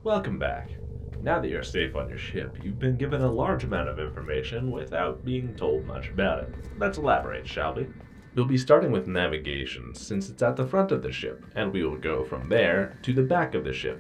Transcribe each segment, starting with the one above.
Welcome back. Now that you're safe on your ship, you've been given a large amount of information without being told much about it. Let's elaborate, shall we? We'll be starting with navigation, since it's at the front of the ship, and we will go from there to the back of the ship.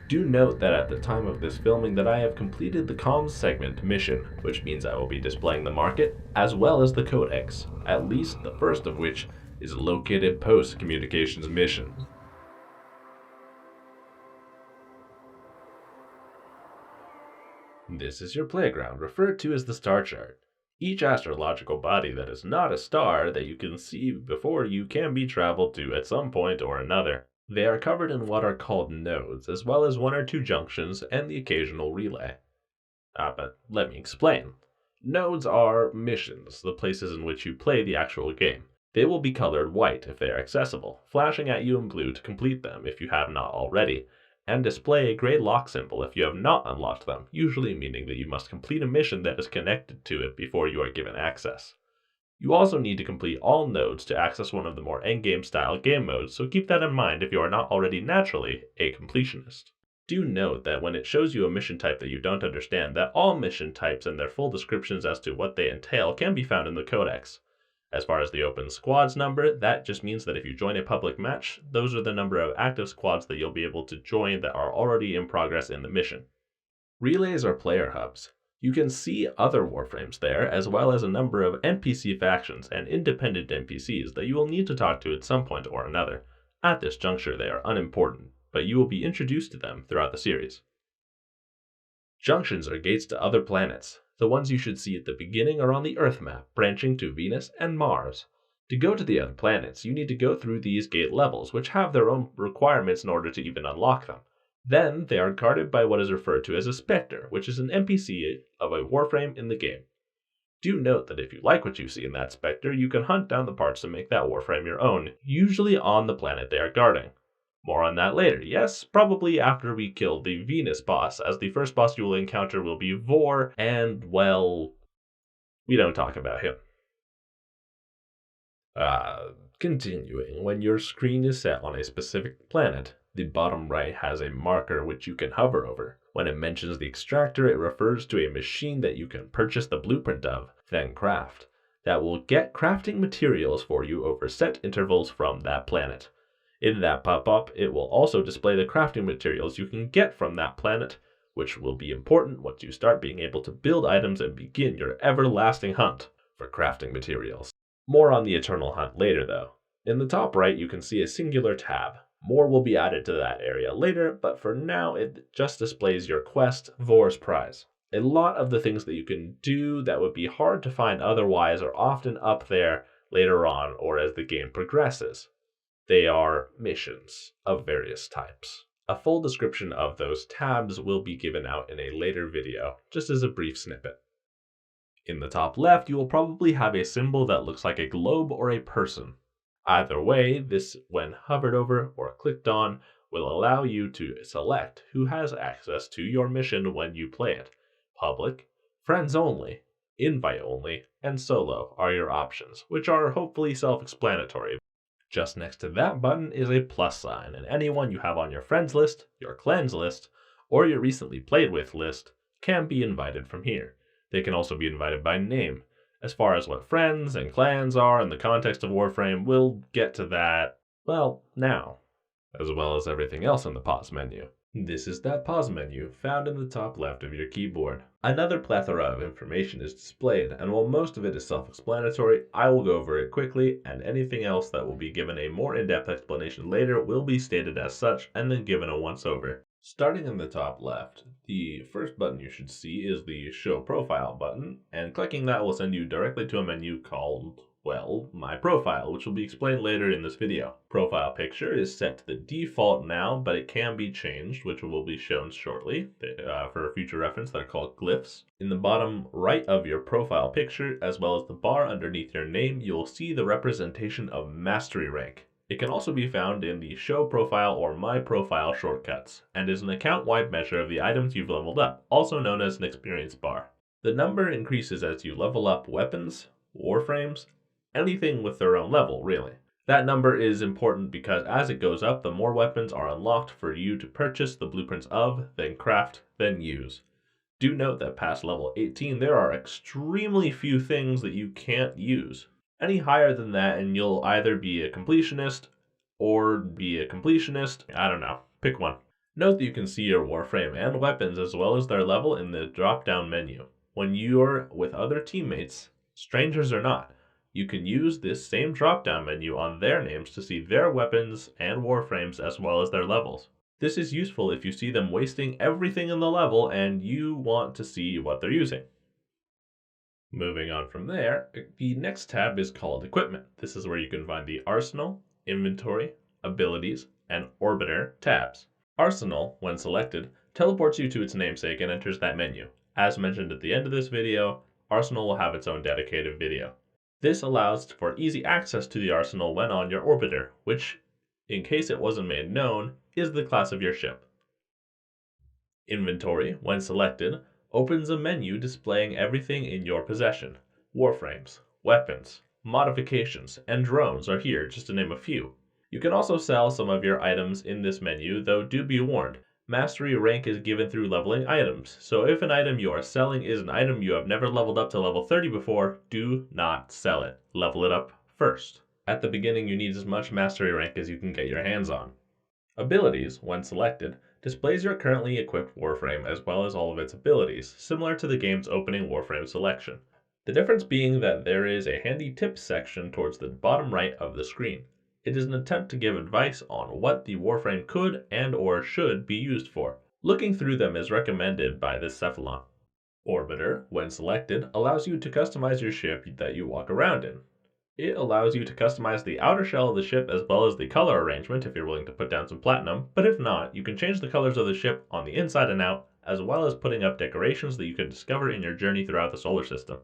Do note that at the time of this filming that I have completed the comms segment mission, which means I will be displaying the market, as well as the Codex, at least the first of which is located post-communications mission. This is your playground, referred to as the star chart. Each astrological body that is not a star that you can see before you can be traveled to at some point or another. They are covered in what are called nodes, as well as one or two junctions and the occasional relay. But let me explain. Nodes are missions, the places in which you play the actual game. They will be colored white if they are accessible, flashing at you in blue to complete them if you have not already, and display a gray lock symbol if you have not unlocked them, usually meaning that you must complete a mission that is connected to it before you are given access. You also need to complete all nodes to access one of the more endgame style game modes, so keep that in mind if you are not already naturally a completionist. Do note that when it shows you a mission type that you don't understand, that all mission types and their full descriptions as to what they entail can be found in the Codex. As far as the open squads number, that just means that if you join a public match, those are the number of active squads that you'll be able to join that are already in progress in the mission. Relays are player hubs. You can see other Warframes there, as well as a number of NPC factions and independent NPCs that you will need to talk to at some point or another. At this juncture, they are unimportant, but you will be introduced to them throughout the series. Junctions are gates to other planets. The ones you should see at the beginning are on the Earth map, branching to Venus and Mars. To go to the other planets, you need to go through these gate levels, which have their own requirements in order to even unlock them. Then, they are guarded by what is referred to as a Spectre, which is an NPC of a Warframe in the game. Do note that if you like what you see in that Spectre, you can hunt down the parts to make that Warframe your own, usually on the planet they are guarding. More on that later. Yes, probably after we kill the Venus boss, as the first boss you will encounter will be Vor, and, well, we don't talk about him. Continuing, when your screen is set on a specific planet, the bottom right has a marker which you can hover over. When it mentions the Extractor, it refers to a machine that you can purchase the blueprint of, then craft, that will get crafting materials for you over set intervals from that planet. In that pop-up, it will also display the crafting materials you can get from that planet, which will be important once you start being able to build items and begin your everlasting hunt for crafting materials. More on the eternal hunt later, though. In the top right, you can see a singular tab. More will be added to that area later, but for now, it just displays your quest, Vor's Prize. A lot of the things that you can do that would be hard to find otherwise are often up there later on or as the game progresses. They are missions of various types. A full description of those tabs will be given out in a later video, just as a brief snippet. In the top left, you will probably have a symbol that looks like a globe or a person. Either way, this, when hovered over or clicked on, will allow you to select who has access to your mission when you play it. Public, friends only, invite only, and solo are your options, which are hopefully self-explanatory. Just next to that button is a plus sign, and anyone you have on your friends list, your clans list, or your recently played with list can be invited from here. They can also be invited by name. As far as what friends and clans are in the context of Warframe, we'll get to that, well, now, as well as everything else in the pause menu. This is that pause menu found in the top left of your keyboard. Another plethora of information is displayed, and while most of it is self-explanatory, I will go over it quickly, and anything else that will be given a more in-depth explanation later will be stated as such and then given a once-over. Starting in the top left, the first button you should see is the Show Profile button, and clicking that will send you directly to a menu called, well, My Profile, which will be explained later in this video. Profile picture is set to the default now, but it can be changed, which will be shown shortly. For future reference, they're called Glyphs. In the bottom right of your profile picture, as well as the bar underneath your name, you will see the representation of Mastery rank. It can also be found in the Show Profile or My Profile shortcuts, and is an account-wide measure of the items you've leveled up, also known as an experience bar. The number increases as you level up weapons, warframes, anything with their own level, really. That number is important because as it goes up, the more weapons are unlocked for you to purchase the blueprints of, then craft, then use. Do note that past level 18, there are extremely few things that you can't use. Any higher than that, and you'll either be a completionist or be a completionist. I don't know. Pick one. Note that you can see your Warframe and weapons as well as their level in the drop-down menu. When you're with other teammates, strangers or not, you can use this same drop-down menu on their names to see their weapons and Warframes as well as their levels. This is useful if you see them wasting everything in the level and you want to see what they're using. Moving on from there, the next tab is called Equipment. This is where you can find the Arsenal, Inventory, Abilities, and Orbiter tabs. Arsenal, when selected, teleports you to its namesake and enters that menu. As mentioned at the end of this video, Arsenal will have its own dedicated video. This allows for easy access to the Arsenal when on your Orbiter, which, in case it wasn't made known, is the class of your ship. Inventory, when selected, opens a menu displaying everything in your possession. Warframes, weapons, modifications, and drones are here, just to name a few. You can also sell some of your items in this menu, though do be warned, mastery rank is given through leveling items, so if an item you are selling is an item you have never leveled up to level 30 before, do not sell it. Level it up first. At the beginning you need as much mastery rank as you can get your hands on. Abilities, when selected, displays your currently equipped Warframe as well as all of its abilities, similar to the game's opening Warframe selection. The difference being that there is a handy tips section towards the bottom right of the screen. It is an attempt to give advice on what the Warframe could and or should be used for. Looking through them is recommended by this Cephalon. Orbiter, when selected, allows you to customize your ship that you walk around in. It allows you to customize the outer shell of the ship as well as the color arrangement if you're willing to put down some platinum, but if not, you can change the colors of the ship on the inside and out, as well as putting up decorations that you can discover in your journey throughout the solar system.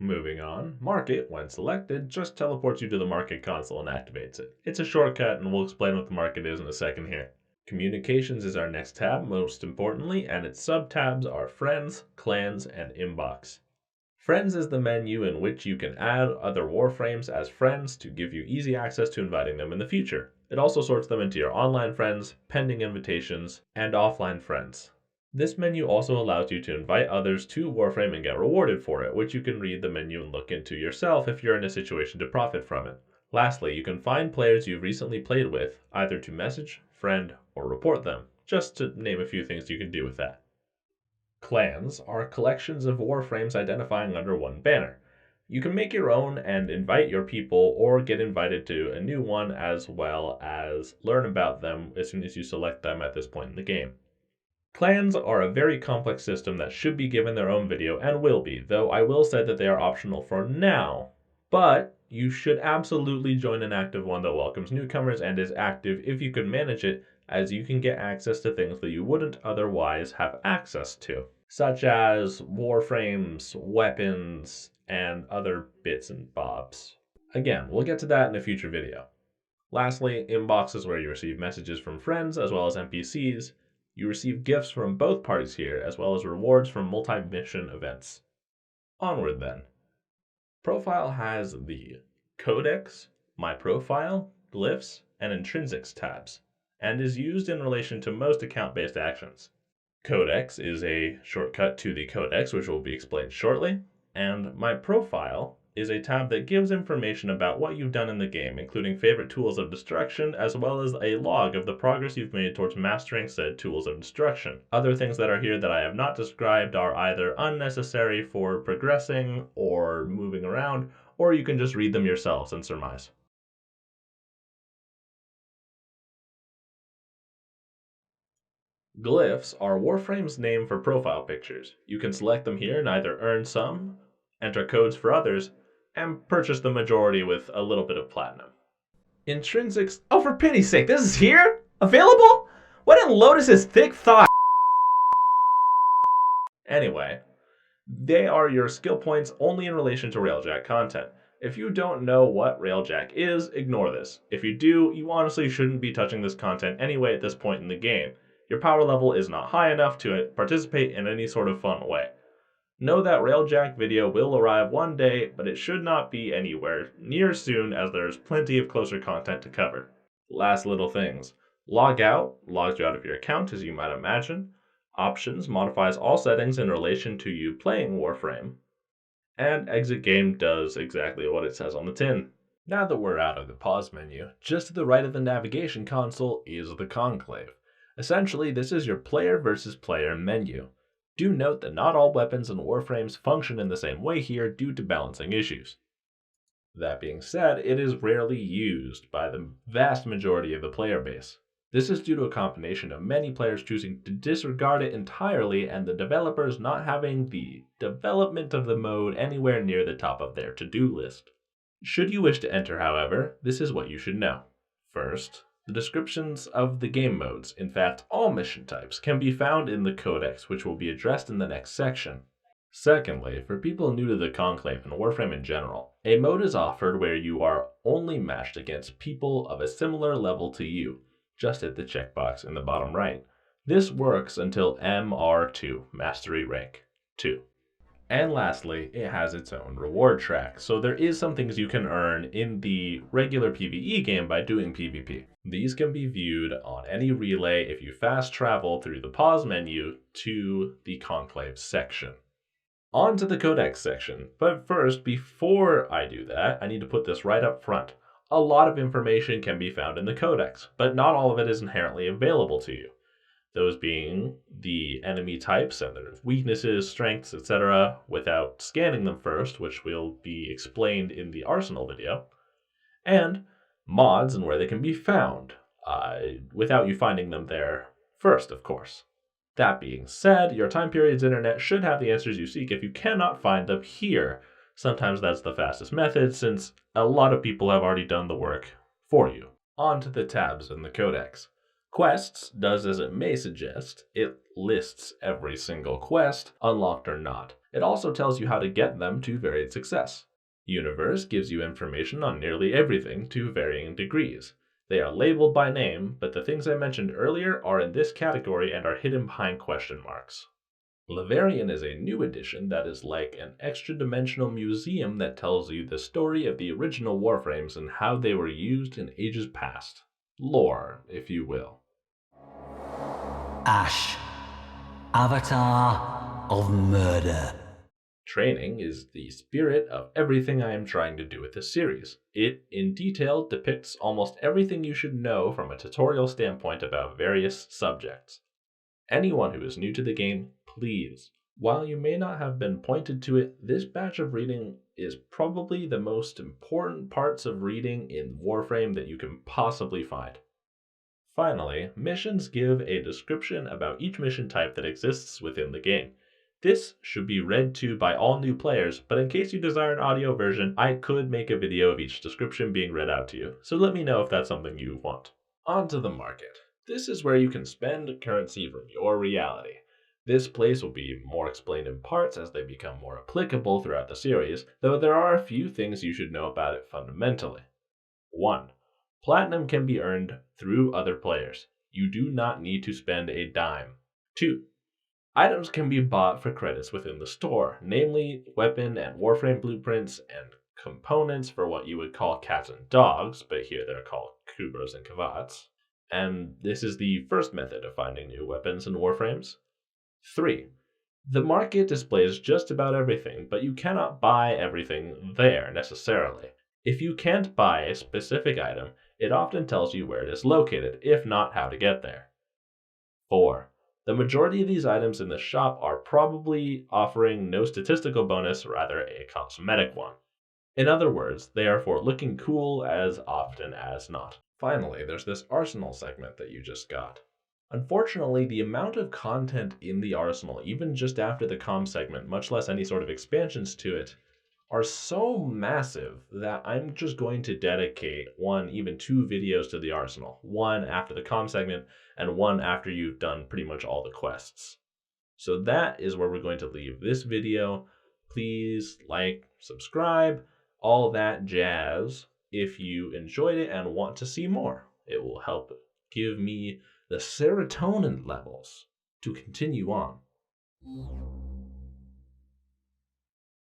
Moving on, Market, when selected, just teleports you to the Market console and activates it. It's a shortcut and we'll explain what the Market is in a second here. Communications is our next tab, most importantly, and its sub-tabs are Friends, Clans, and Inbox. Friends is the menu in which you can add other Warframes as friends to give you easy access to inviting them in the future. It also sorts them into your online friends, pending invitations, and offline friends. This menu also allows you to invite others to Warframe and get rewarded for it, which you can read the menu and look into yourself if you're in a situation to profit from it. Lastly, you can find players you've recently played with, either to message, friend, or report them, just to name a few things you can do with that. Clans are collections of Warframes identifying under one banner. You can make your own and invite your people or get invited to a new one as well as learn about them as soon as you select them at this point in the game. Clans are a very complex system that should be given their own video and will be, though I will say that they are optional for now. But you should absolutely join an active one that welcomes newcomers and is active if you can manage it, as you can get access to things that you wouldn't otherwise have access to, such as Warframes, weapons, and other bits and bobs. Again, we'll get to that in a future video. Lastly, Inbox is where you receive messages from friends as well as NPCs. You receive gifts from both parties here, as well as rewards from multi-mission events. Onward then. Profile has the Codex, My Profile, Glyphs, and Intrinsics tabs, and is used in relation to most account-based actions. Codex is a shortcut to the Codex, which will be explained shortly, and My Profile is a tab that gives information about what you've done in the game, including favorite tools of destruction, as well as a log of the progress you've made towards mastering said tools of destruction. Other things that are here that I have not described are either unnecessary for progressing or moving around, or you can just read them yourselves and surmise. Glyphs are Warframe's name for profile pictures. You can select them here and either earn some, enter codes for others, and purchase the majority with a little bit of platinum. Intrinsics. Oh, for pity's sake, this is here? Available? What in Lotus's thick thought? Anyway, they are your skill points only in relation to Railjack content. If you don't know what Railjack is, ignore this. If you do, you honestly shouldn't be touching this content anyway at this point in the game. Your power level is not high enough to participate in any sort of fun way. Know that Railjack video will arrive one day, but it should not be anywhere near soon as there is plenty of closer content to cover. Last little things. Log out logs you out of your account, as you might imagine. Options modifies all settings in relation to you playing Warframe. And exit game does exactly what it says on the tin. Now that we're out of the pause menu, just to the right of the navigation console is the Conclave. Essentially, this is your player versus player menu. Do note that not all weapons and warframes function in the same way here due to balancing issues. That being said, it is rarely used by the vast majority of the player base. This is due to a combination of many players choosing to disregard it entirely and the developers not having the development of the mode anywhere near the top of their to-do list. Should you wish to enter, however, this is what you should know. First, the descriptions of the game modes, in fact all mission types, can be found in the Codex, which will be addressed in the next section. Secondly, for people new to the Conclave and Warframe in general, a mode is offered where you are only matched against people of a similar level to you. Just hit the checkbox in the bottom right. This works until MR2, Mastery Rank 2. And lastly, it has its own reward track, so there is some things you can earn in the regular PvE game by doing PvP. These can be viewed on any relay if you fast travel through the pause menu to the Conclave section. On to the Codex section, but first, before I do that, I need to put this right up front. A lot of information can be found in the Codex, but not all of it is inherently available to you. Those being the enemy types and their weaknesses, strengths, etc., without scanning them first, which will be explained in the Arsenal video, and mods and where they can be found, without you finding them there first, of course. That being said, your time period's internet should have the answers you seek if you cannot find them here. Sometimes that's the fastest method, since a lot of people have already done the work for you. On to the tabs in the Codex. Quests does as it may suggest. It lists every single quest, unlocked or not. It also tells you how to get them to varied success. Universe gives you information on nearly everything to varying degrees. They are labeled by name, but the things I mentioned earlier are in this category and are hidden behind question marks. Leverian is a new addition that is like an extra-dimensional museum that tells you the story of the original Warframes and how they were used in ages past. Lore, if you will. Ash, Avatar of Murder. Training is the spirit of everything I am trying to do with this series. It, in detail, depicts almost everything you should know from a tutorial standpoint about various subjects. Anyone who is new to the game, please. While you may not have been pointed to it, this batch of reading is probably the most important parts of reading in Warframe that you can possibly find. Finally, missions give a description about each mission type that exists within the game. This should be read to by all new players, but in case you desire an audio version, I could make a video of each description being read out to you, so let me know if that's something you want. On to the market. This is where you can spend currency from your reality. This place will be more explained in parts as they become more applicable throughout the series, though there are a few things you should know about it fundamentally. 1. Platinum can be earned through other players. You do not need to spend a dime. 2. Items can be bought for credits within the store, namely weapon and warframe blueprints and components for what you would call cats and dogs, but here they're called kubras and kavats. And this is the first method of finding new weapons and warframes. 3. The market displays just about everything, but you cannot buy everything there necessarily. If you can't buy a specific item, it often tells you where it is located, if not how to get there. 4. The majority of these items in the shop are probably offering no statistical bonus, rather a cosmetic one. In other words, they are for looking cool as often as not. Finally, there's this arsenal segment that you just got. Unfortunately, the amount of content in the arsenal, even just after the comm segment, much less any sort of expansions to it, are so massive that I'm just going to dedicate 1, even 2 videos to the arsenal. 1 after the comm segment, and 1 after you've done pretty much all the quests. So that is where we're going to leave this video. Please like, subscribe, all that jazz if you enjoyed it and want to see more. It will help give me the serotonin levels to continue on.